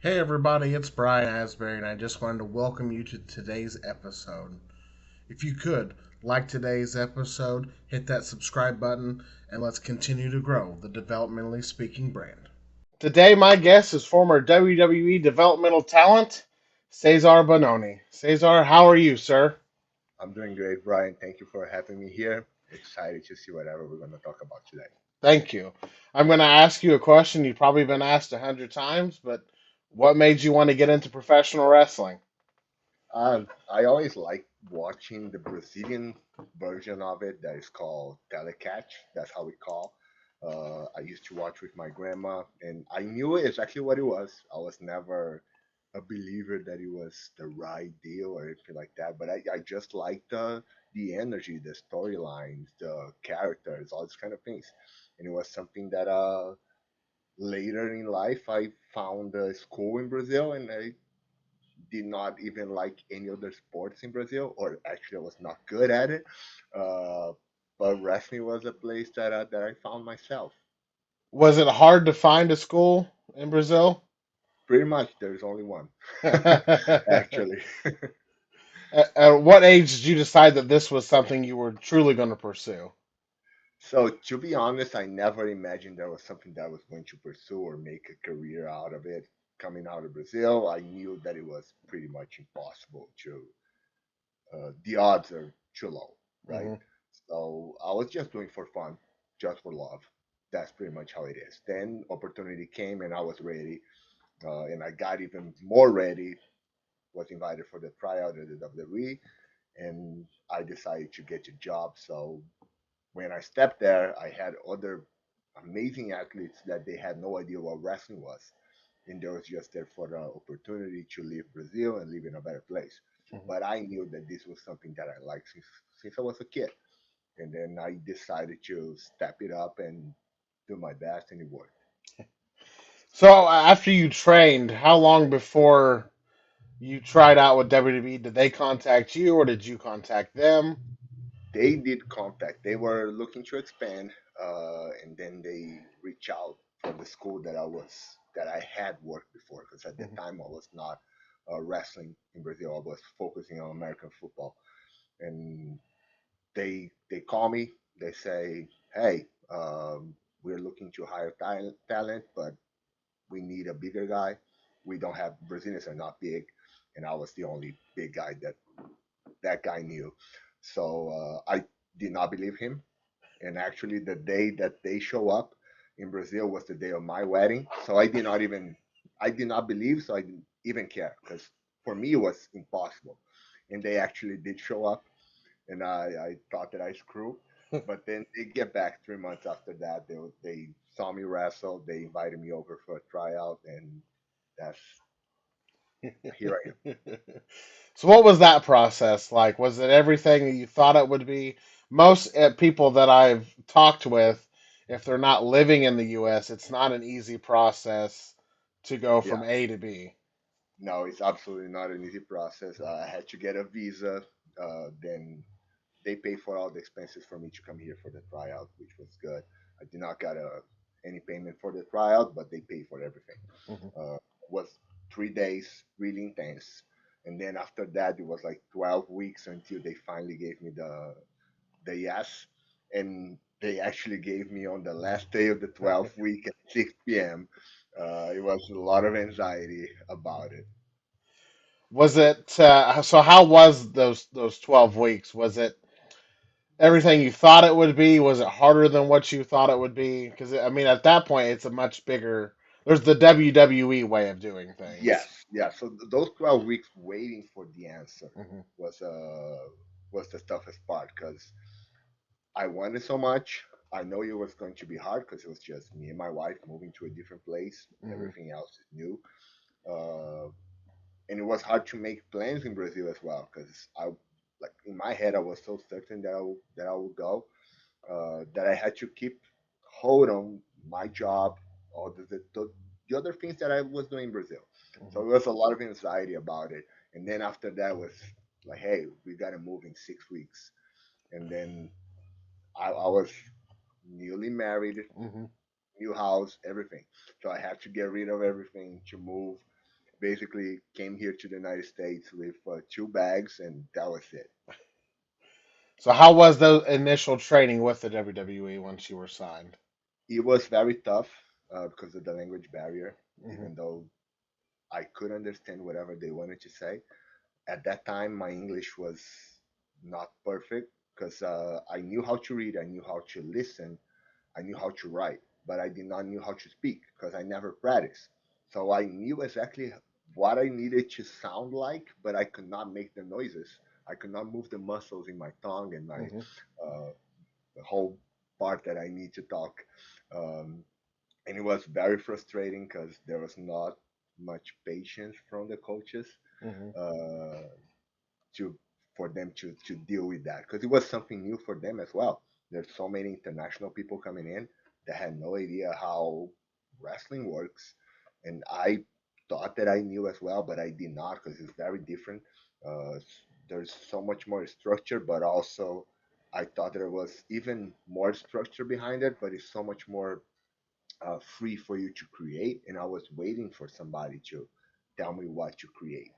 Hey everybody, it's Brian Asbury, and I just wanted to welcome you to today's episode. If you could, like today's episode, hit that subscribe button, and let's continue to grow the developmentally speaking brand. Today, my guest is former WWE developmental talent, Cezar Bononi. Cezar, how are you, sir? I'm doing great, Brian. Thank you for having me here. Excited to see whatever we're going to talk about today. Thank you. I'm going to ask you a question you've probably been asked 100 times, but what made you want to get into professional wrestling? I always like watching the Brazilian version of it that is called telecatch. That's how we call. I used to watch with my grandma, and I knew exactly what it was. I was never a believer that it was the right deal or anything like that, but I just liked the energy, the storylines, the characters, all these kind of things. And it was something that later in life, I found a school in Brazil, and I did not even like any other sports in Brazil, or actually, I was not good at it. Uh, but wrestling was a place that I found myself. Was it hard to find a school in Brazil? Pretty much, there's only one, At actually. what age did you decide that this was something you were truly going to pursue? So to be honest, I never imagined there was something that I was going to pursue or make a career out of it. Coming out of Brazil, I knew that it was pretty much impossible to the odds are too low, right? Hmm. So I was just doing for fun, just for love. That's pretty much how it is. Then opportunity came and I was ready, and I got even more ready. Was invited for the tryout at the WWE, and I decided to get a job. So when I stepped there, I had other amazing athletes that they had no idea what wrestling was, and they was just there for the opportunity to leave Brazil and live in a better place. But I knew that this was something that I liked since I was a kid, and then I decided to step it up and do my best, and it worked. So after you trained, how long before you tried out with WWE did they contact you or did you contact them? They did contact. They were looking to expand, and then they reached out from the school that I had worked before. Because at the Mhm. time I was not wrestling in Brazil. I was focusing on American football, and they call me. They say, "Hey, we're looking to hire talent, but we need a bigger guy. We don't have Brazilians are not big, and I was the only big guy that guy knew. So I did not believe him. And actually, the day that they show up in Brazil was the day of my wedding. So I did not believe. So I didn't even care because for me it was impossible. And they actually did show up, and I thought that I screwed. But then they get back 3 months after that. They saw me wrestle. They invited me over for a tryout, and that's here I am. So what was that process like? Was it everything that you thought it would be? Most people that I've talked with, if they're not living in the US, it's not an easy process to go Yeah. from A to B. No, it's absolutely not an easy process. I had to get a visa. Then they pay for all the expenses for me to come here for the tryout, which was good. I did not get any payment for the tryout, but they pay for everything. Mhm. It was 3 days, really intense, and then after that, it was like 12 weeks until they finally gave me the yes, and they actually gave me on the last day of the 12th week at 6 p.m. It was a lot of anxiety about it. Was it so how was those 12 weeks? Was it everything you thought it would be? Was it harder than what you thought it would be? Because I mean, at that point, it's a much bigger. There's the WWE way of doing Yes, things. yeah. So those 12 weeks waiting for the answer Hmm. was uh was the toughest part because I wanted so much. I know it was going to be hard because it was just me and my wife moving to a different place. Hmm. Everything else is new, uh, and it was hard to make plans in Brazil as well because I like in my head I was so certain that I would go that I had to keep hold on my job or the other things that I was doing in Brazil. So Hmm. it was a lot of anxiety about it. And then after that was like, hey, we got to move in 6 weeks. And then I was newly married, Hmm. new house, everything. So I had to get rid of everything to move. basically came here to the United States with two bags, and that was it. So how was the initial training with the WWE once you were signed? It was very tough because of the language barrier, Hmm. even though I could understand whatever they wanted to say. At that time, my English was not perfect because I knew how to read, I knew how to listen, I knew how to write, but I did not knew how to speak because I never practiced. So I knew exactly what I needed to sound like, but I could not make the noises. I could not move the muscles in my tongue and my Hmm. uh, the whole part that I need to talk. Um, and it was very frustrating because there was not much patience from the coaches. Hmm. Uh, to for them to deal with that because it was something new for them as well. There's so many international people coming in that had no idea how wrestling works, and I thought that I knew as well, but I did not because it's very different. Uh, there's so much more structure, but also I thought there was even more structure behind it, but it's so much more free for you to create. And I was waiting for somebody to tell me what to create.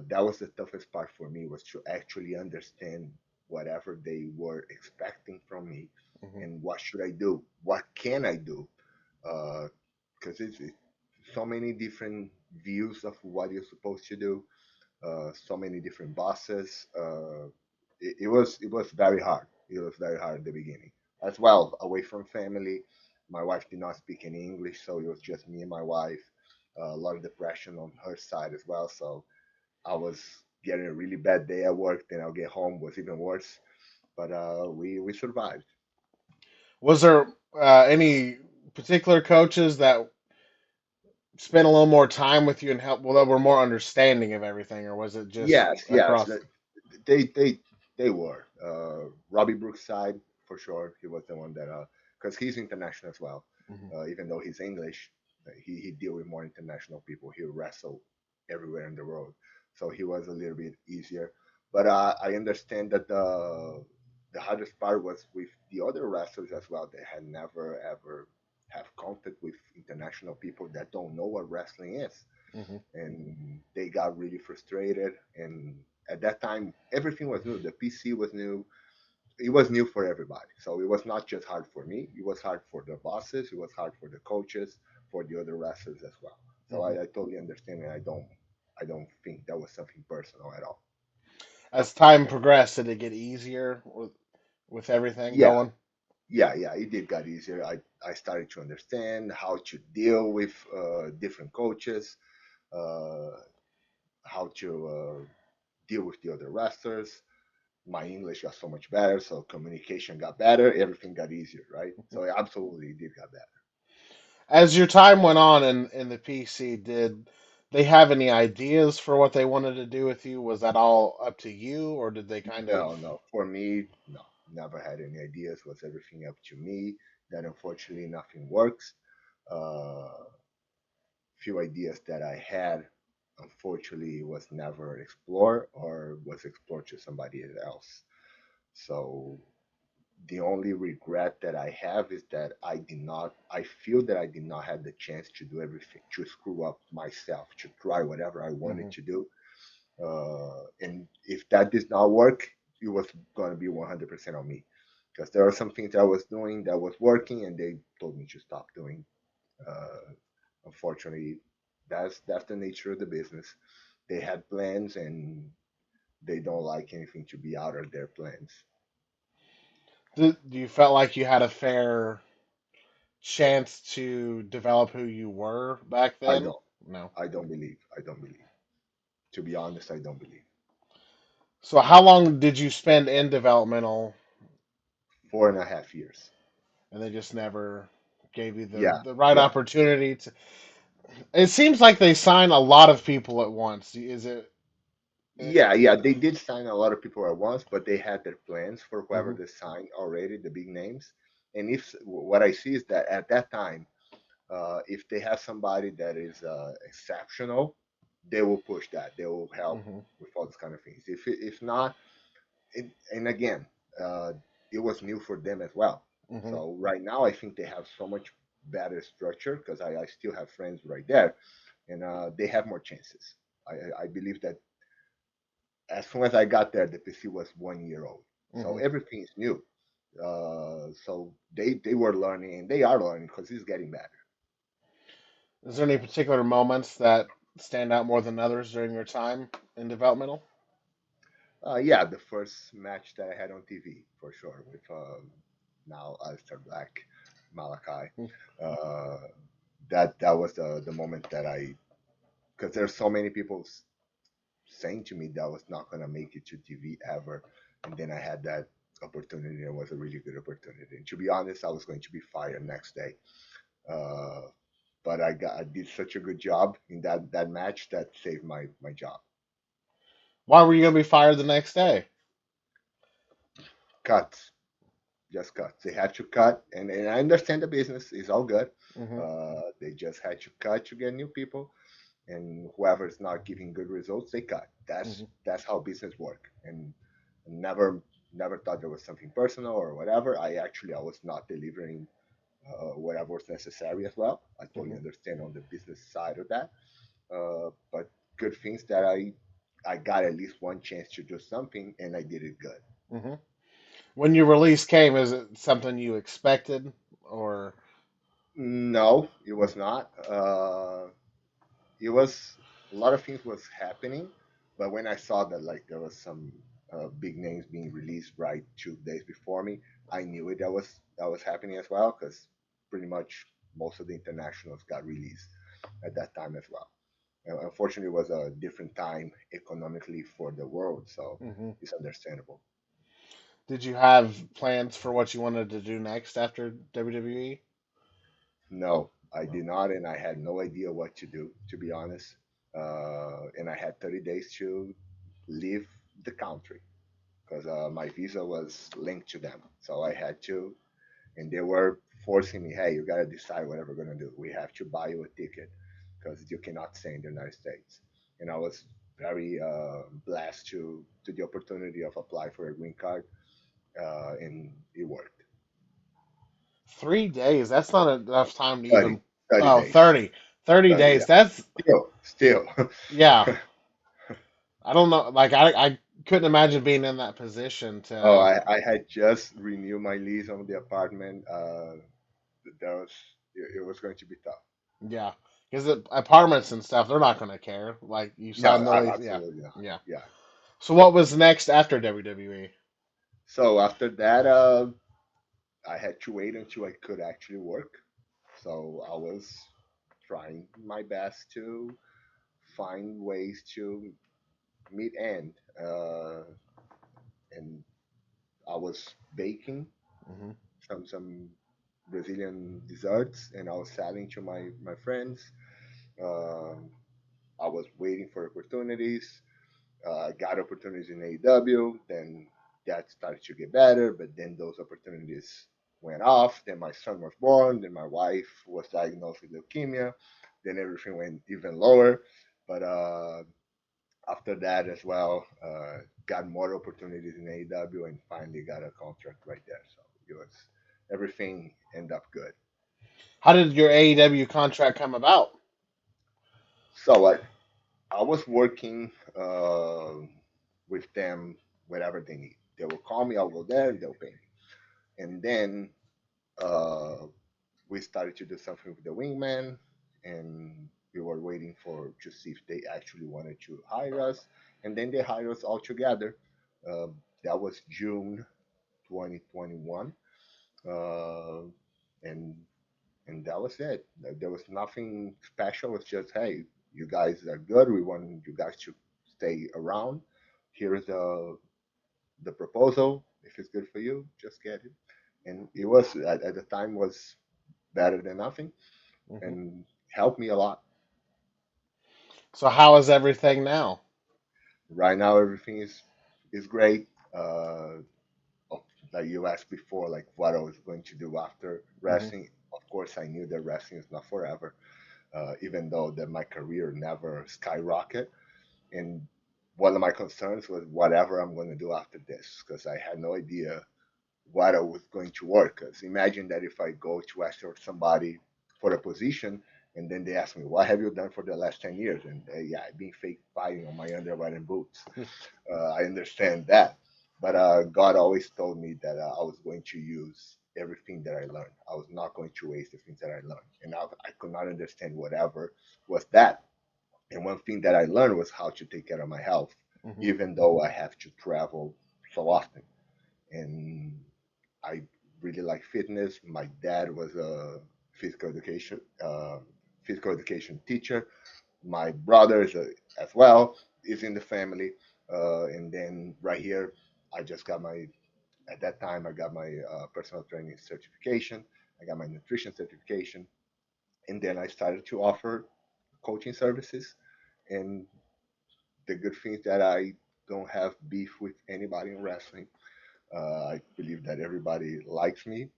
That was the toughest part for me was to actually understand whatever they were expecting from me Hmm. and what should I do? What can I do? Because it's so many different views of what you're supposed to do, so many different bosses. It was very hard. It was very hard at the beginning, as well. Away from family, my wife did not speak any English, so it was just me and my wife. A lot of depression on her side as well. So I was getting a really bad day at work. Then I'll get home was even worse. But we survived. Was there any particular coaches that spent a little more time with you and help, well, that were more understanding of everything, or was it just Yes, yes. across? They were. Robbie Brookside for sure. He was the one that because he's international as well. Hmm. Even though he's English, he deal with more international people. He wrestle everywhere in the world, so he was a little bit easier. But I understand that the hardest part was with the other wrestlers as well. They had never ever have contact with international people that don't know what wrestling is, Hmm. and they got really frustrated. And at that time, everything was new. The PC was new. It was new for everybody. So it was not just hard for me. It was hard for the bosses. It was hard for the coaches, for the other wrestlers as well. So Hmm. I totally understand, and I don't think that was something personal at all. As time progressed, did it get easier with everything Yeah, going? yeah. It did got easier. I started to understand how to deal with different coaches, uh, how to deal with the other wrestlers. My English got so much better, so communication got better, everything got easier, right? So it absolutely did got better. As your time went on in the PC, did they have any ideas for what they wanted to do with you? Was that all up to you, or did they kind of? No, no, for me, no, never had any ideas. Was everything up to me? That unfortunately nothing works. Uh, few ideas that I had, unfortunately, was never explored or was explored to somebody else. So the only regret that I have is that I feel that I did not have the chance to do everything, to screw up myself, to try whatever I wanted Hmm. to do. And if that did not work, it was going to be 100% on me. Because there are some things I was doing that was working and they told me to stop doing. Uh, unfortunately, that's the nature of the business. They had plans and they don't like anything to be out of their plans. Do you felt like you had a fair chance to develop who you were back I then? don't. No. I don't believe. I don't believe. To be honest, I don't believe. So how long did you spend in developmental, 4.5 years. and they just never gave you Yeah, the right yeah, opportunity to? It seems like they sign a lot of people at once. Is it? yeah. They did sign a lot of people at once, but they had their plans for whoever Hmm. they signed already, the big names. And if what I see is that at that time, if they have somebody that is exceptional, they will push that. They will help Hmm. with all these kind of things. If not, and again, uh, it was new for them as well. Hmm. So right now, I think they have so much better structure because I still have friends right there. and they have more chances. I believe that as soon as I got there, the PC was 1 year old, so Hmm. everything is new. So they were learning, and they are learning because it's getting better. Is there any particular moments that stand out more than others during your time in developmental? Yeah, the first match that I had on TV for sure with now Alistair Black, Malachi. Uh, that was the moment that I, because there's so many people saying to me that I was not gonna make it to TV ever, and then I had that opportunity. And it was a really good opportunity. And to be honest, I was going to be fired next day. Uh, but I did such a good job in that match that saved my job. Why were you going to be fired the next day? Cuts, just cuts. They had to cut, and I understand the business is all good. Hmm. They just had to cut to get new people, and whoever is not giving good results, they cut. Hmm. That's how business work. And never thought there was something personal or whatever. I was not delivering whatever was necessary as well. I totally Hmm. understand on the business side of that. But good things that I got at least one chance to do something, and I did it good. Hmm. When your release came, is it something you expected, or? No, it was not. It was a lot of things was happening, but when I saw that like there was some big names being released right 2 days before me, I knew it that was happening as well because pretty much most of the internationals got released at that time as well. Unfortunately, it was a different time economically for the world, so Hmm. it's understandable. Did you have plans for what you wanted to do next after WWE? No, I No. did not, and I had no idea what to do, to be honest. And I had 30 days to leave the country because my visa was linked to them. So I had to, and they were forcing me, hey, you got to decide whatever we're going to do. We have to buy you a ticket because you cannot stay in the United States. And I was very blessed to the opportunity of apply for a green card, and it worked. 3 days. That's not enough time to 30, even. 30 Oh, days. 30. 30 30, days. yeah. That's, Still. yeah. I don't know. Like, I couldn't imagine being in that position Oh, to, I had just renewed my lease on the apartment. That was it was going to be tough. yeah. Because apartments and stuff, they're not going to care. Like, you No, signed the lease. Yeah. absolutely not. Yeah. Yeah. So, what was next after WWE? So after that, I had to wait until I could actually work. So I was trying my best to find ways to meet end, and I was baking Hmm. some Brazilian desserts, and I was selling to my friends. Um, I was waiting for opportunities. Got opportunities in AEW. Then that started to get better, but then those opportunities went off. Then my son was born. Then my wife was diagnosed with leukemia. Then everything went even lower. But after that as well, got more opportunities in AEW and finally got a contract right there. So it was everything ended up good. How did your AEW contract come about? So I was working with them whatever they need. They will call me, I'll go there, and they'll pay me. And then uh, we started to do something with the wingman, and we were waiting for to see if they actually wanted to hire us. And then they hired us all together. Uh, that was June 2021, uh, and and that was it. There was nothing special. It's just, hey, you guys are good. We want you guys to stay around. Here's the proposal. If it's good for you, just get it. And it was at the time was better than nothing, Hmm. and helped me a lot. So, how is everything now? Right now, everything is great. Oh, like you asked before, like what I was going to do after Hmm. wrestling. Of course, I knew that wrestling is not forever. Even though that my career never skyrocketed. And one of my concerns was whatever I'm going to do after this, because I had no idea what I was going to work. Because imagine that if I go to ask for somebody for a position And then they asked me, what have you done for the last 10 years? And yeah, I've been fake fighting on my underwear and boots. I understand that. But God always told me that I was going to use everything that I learned. I was not going to waste the things that I learned. And I could not understand whatever was that. And one thing that I learned was how to take care of my health, Hmm. even though I have to travel so often. And I really like fitness. My dad was a physical education uh, physical education teacher. My brother is as well is in the family. And then right here, I just got my at that time I got my personal training certification. I got my nutrition certification, and then I started to offer coaching services. And the good thing is that I don't have beef with anybody in wrestling. I believe that everybody likes me,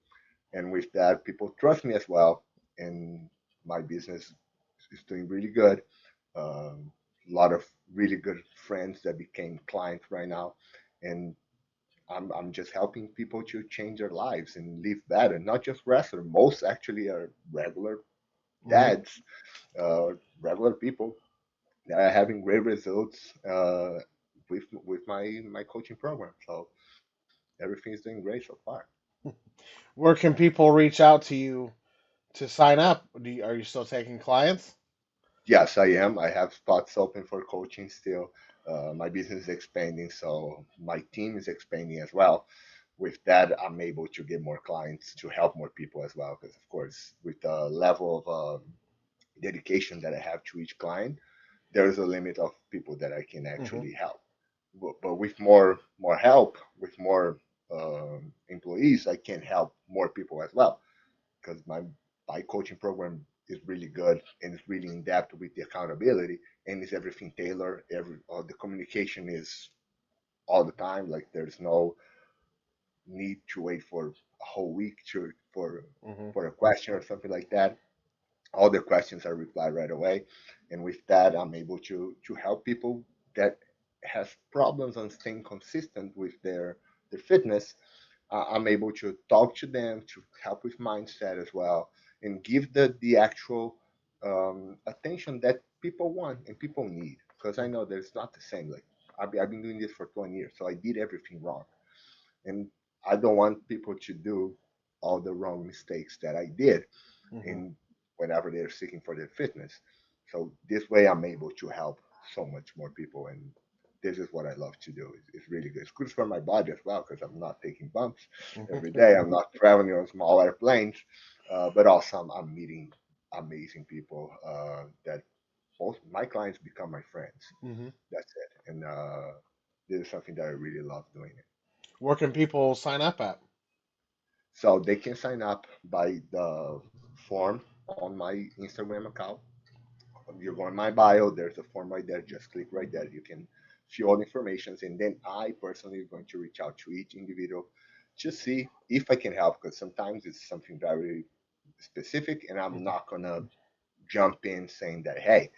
and with that, people trust me as well. And my business is doing really good. A lot of really good friends that became clients right now, and I'm just helping people to change their lives and live better. Not just wrestlers; most actually are regular Hmm. dads, uh, regular people that are having great results with my coaching program. So everything's doing great so far. Where can people reach out to you to sign up? Are you still taking clients? Yes, I am. I have spots open for coaching still. My business is expanding, so my team is expanding as well. With that, I'm able to get more clients to help more people as well. Because of course, with the level of dedication that I have to each client, there is a limit of people that I can Hmm. actually help. But with more help, with more employees, I can help more people as well. Because my coaching program is really good and it's really in depth with the accountability and it's everything tailored. The communication is all the time. Like there's no need to wait for a whole week Hmm. for a question or something like that. All the questions are replied right away, and with that, I'm able to help people that has problems on staying consistent with their fitness. I'm able to talk to them to help with mindset as well, and give the actual attention that people want and people need. Because I know that it's not the same. Like I've been doing this for 20 years, so I did everything wrong, and I don't want people to do all the wrong mistakes that I did Hmm. in whenever they're seeking for their fitness. So this way, I'm able to help so much more people, and this is what I love to do. It's really good. It's good for my body as well because I'm not taking bumps every Hmm. day. I'm not traveling on small airplanes, but also I'm meeting amazing people that most my clients become my friends. Hmm. That's it, and this is something that I really love doing. It. Where can people sign up at? So they can sign up by the form on my Instagram account. You go in my bio, there's a form right there. Just click right there. You can fill all the information, and then I personally am going to reach out to each individual to see if I can help. Because sometimes it's something very specific, and I'm Hmm. not gonna jump in saying that, hey,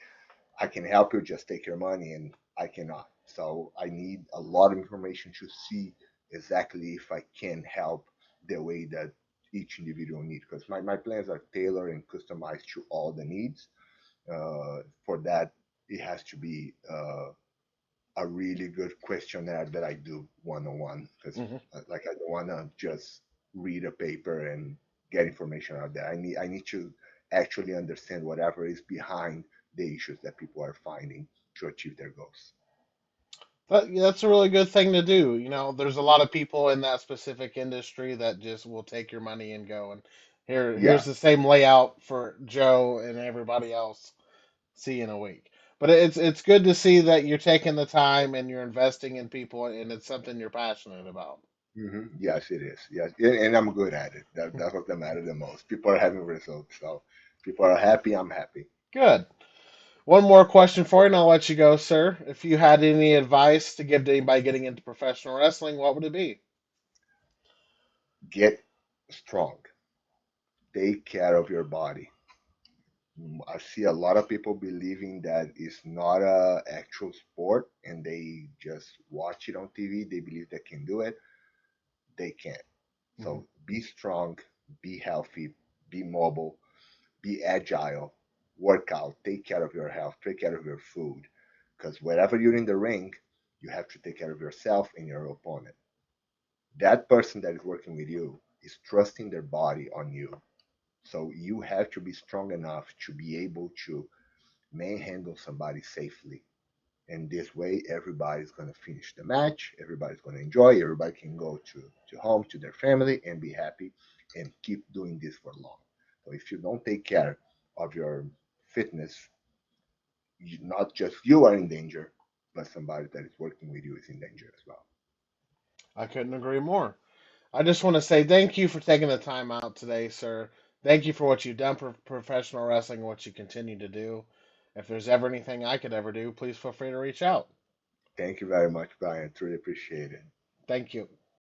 I can help you, just take your money, and I cannot. So I need a lot of information to see exactly if I can help the way that each individual needs. Because my plans are tailored and customized to all the needs. For that, it has to be a really good questionnaire that I do one on one because, Hmm. like, I don't want to just read a paper and get information out there. I need to actually understand whatever is behind the issues that people are finding to achieve their goals. That's a really good thing to do. There's a lot of people in that specific industry that just will take your money and go. And Yeah. here's the same layout for Joe and everybody else. See you in a week. But it's good to see that you're taking the time and you're investing in people, and it's something you're passionate about. Yes, it is. Yes, and I'm good at it. That's what matters the most. People are having results, so people are happy. I'm happy. Good. One more question for you, and I'll let you go, sir. If you had any advice to give to anybody getting into professional wrestling, what would it be? Get strong. Take care of your body. I see a lot of people believing that it's not a actual sport and they just watch it on TV. They believe they can do it. They can't. Hmm. So be strong, be healthy, be mobile, be agile. work out, take care of your health, take care of your food. Because wherever you're in the ring, you have to take care of yourself and your opponent. That person that is working with you is trusting their body on you. So you have to be strong enough to be able to manhandle somebody safely. And this way, everybody's going to finish the match. Everybody's going to enjoy. Everybody can go to home, to their family, and be happy and keep doing this for long. So if you don't take care of your fitness, not just you are in danger, but somebody that is working with you is in danger as well. I couldn't agree more. I just want to say thank you for taking the time out today, sir. Thank you for what you've done for professional wrestling and what you continue to do. If there's ever anything I could ever do, please feel free to reach out. Thank you very much, Brian. Truly appreciate it. Thank you.